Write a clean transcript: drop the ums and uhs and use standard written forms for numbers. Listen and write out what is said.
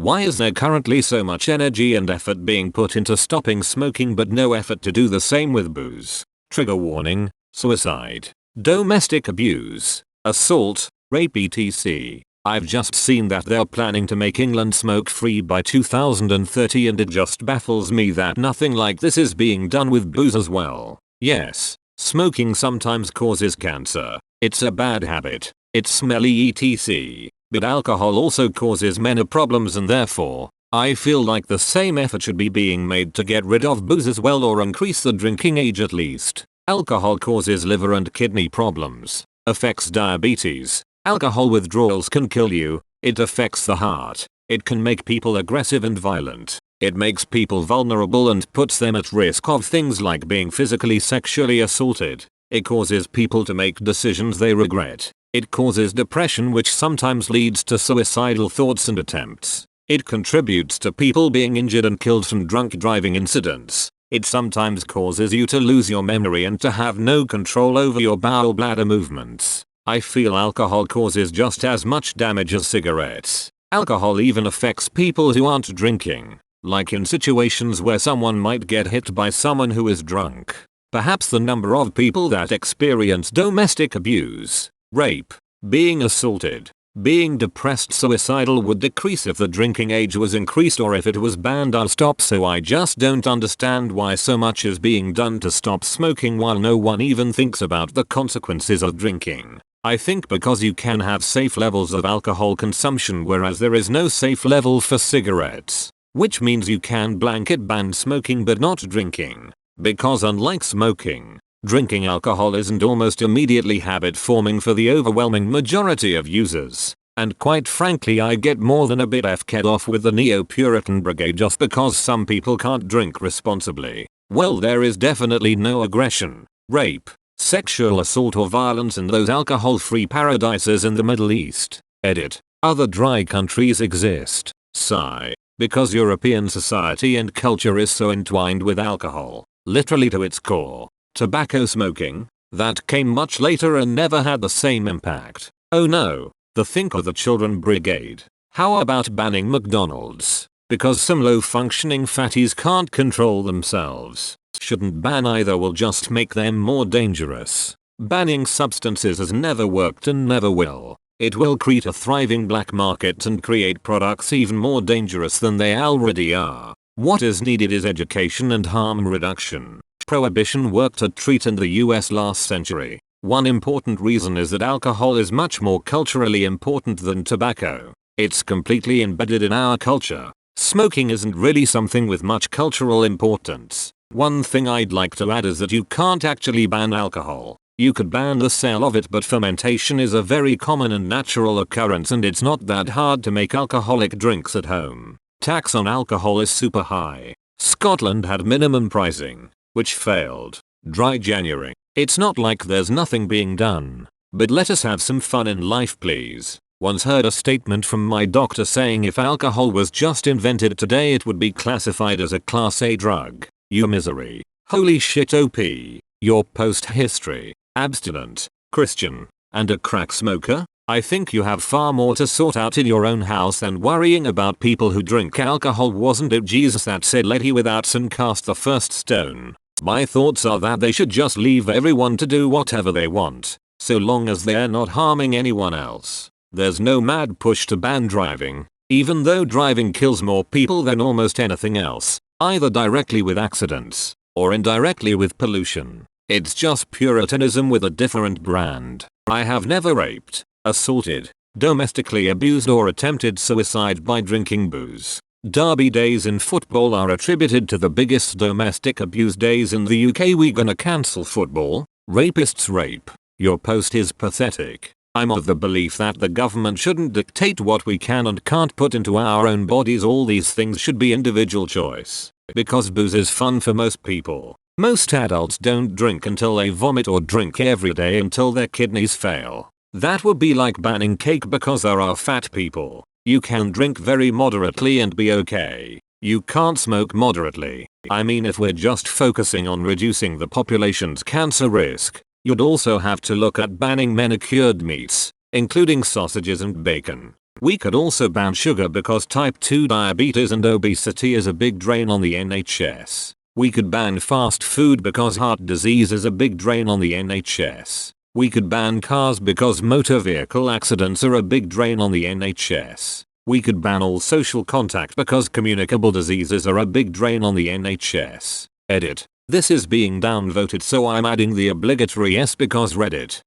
Why is there currently so much energy and effort being put into stopping smoking but no effort to do the same with booze? Trigger warning: suicide, domestic abuse, assault, rape etc. I've just seen that they're planning to make England smoke free by 2030 and it just baffles me that nothing like this is being done with booze as well. Yes, smoking sometimes causes cancer. It's a bad habit. It's smelly etc. But alcohol also causes many problems and therefore, I feel like the same effort should be being made to get rid of booze as well or increase the drinking age at least. Alcohol causes liver and kidney problems, affects diabetes. Alcohol withdrawals can kill you. It affects the heart. It can make people aggressive and violent. It makes people vulnerable and puts them at risk of things like being physically sexually assaulted. It causes people to make decisions they regret. It causes depression which sometimes leads to suicidal thoughts and attempts. It contributes to people being injured and killed from drunk driving incidents. It sometimes causes you to lose your memory and to have no control over your bowel bladder movements. I feel alcohol causes just as much damage as cigarettes. Alcohol even affects people who aren't drinking, like in situations where someone might get hit by someone who is drunk. Perhaps the number of people that experience domestic abuse, rape, being assaulted, being depressed, suicidal would decrease if the drinking age was increased or if it was banned. I'll stop. So I just don't understand why so much is being done to stop smoking while no one even thinks about the consequences of drinking. I think because you can have safe levels of alcohol consumption whereas there is no safe level for cigarettes. Which means you can blanket ban smoking but not drinking. Because unlike smoking, drinking alcohol isn't almost immediately habit forming for the overwhelming majority of users. And quite frankly I get more than a bit fed off with the Neo-Puritan brigade just because some people can't drink responsibly. Well, there is definitely no aggression, rape, sexual assault or violence in those alcohol-free paradises in the Middle East. Edit. Other dry countries exist. Sigh. Because European society and culture is so entwined with alcohol, literally to its core. Tobacco smoking, that came much later and never had the same impact. Oh no, the Think of the Children brigade. How about banning McDonald's? Because some low-functioning fatties can't control themselves. Shouldn't ban either, will just make them more dangerous. Banning substances has never worked and never will. It will create a thriving black market and create products even more dangerous than they already are. What is needed is education and harm reduction. Prohibition worked a treat in the US last century. One important reason is that alcohol is much more culturally important than tobacco. It's completely embedded in our culture. Smoking isn't really something with much cultural importance. One thing I'd like to add is that you can't actually ban alcohol. You could ban the sale of it, but fermentation is a very common and natural occurrence and it's not that hard to make alcoholic drinks at home. Tax on alcohol is super high. Scotland had minimum pricing, which failed. Dry January. It's not like there's nothing being done. But let us have some fun in life please. Once heard a statement from my doctor saying if alcohol was just invented today it would be classified as a Class A drug. You misery. Holy shit OP. Your post history. Abstinent, Christian, and a crack smoker? I think you have far more to sort out in your own house than worrying about people who drink alcohol. Wasn't it Jesus that said let he without sin cast the first stone? My thoughts are that they should just leave everyone to do whatever they want, so long as they're not harming anyone else. There's no mad push to ban driving, even though driving kills more people than almost anything else, either directly with accidents, or indirectly with pollution. It's just puritanism with a different brand. I have never raped, assaulted, domestically abused or attempted suicide by drinking booze. Derby days in football are attributed to the biggest domestic abuse days in the UK. We gonna cancel football? Rapists rape. Your post is pathetic. I'm of the belief that the government shouldn't dictate what we can and can't put into our own bodies. All these things should be individual choice. Because booze is fun for most people. Most adults don't drink until they vomit or drink every day until their kidneys fail. That would be like banning cake because there are fat people. You can drink very moderately and be okay. You can't smoke moderately. I mean, if we're just focusing on reducing the population's cancer risk, you'd also have to look at banning manicured meats, including sausages and bacon. We could also ban sugar because type 2 diabetes and obesity is a big drain on the NHS. We could ban fast food because heart disease is a big drain on the NHS. We could ban cars because motor vehicle accidents are a big drain on the NHS. We could ban all social contact because communicable diseases are a big drain on the NHS. Edit. This is being downvoted, so I'm adding the obligatory S because Reddit.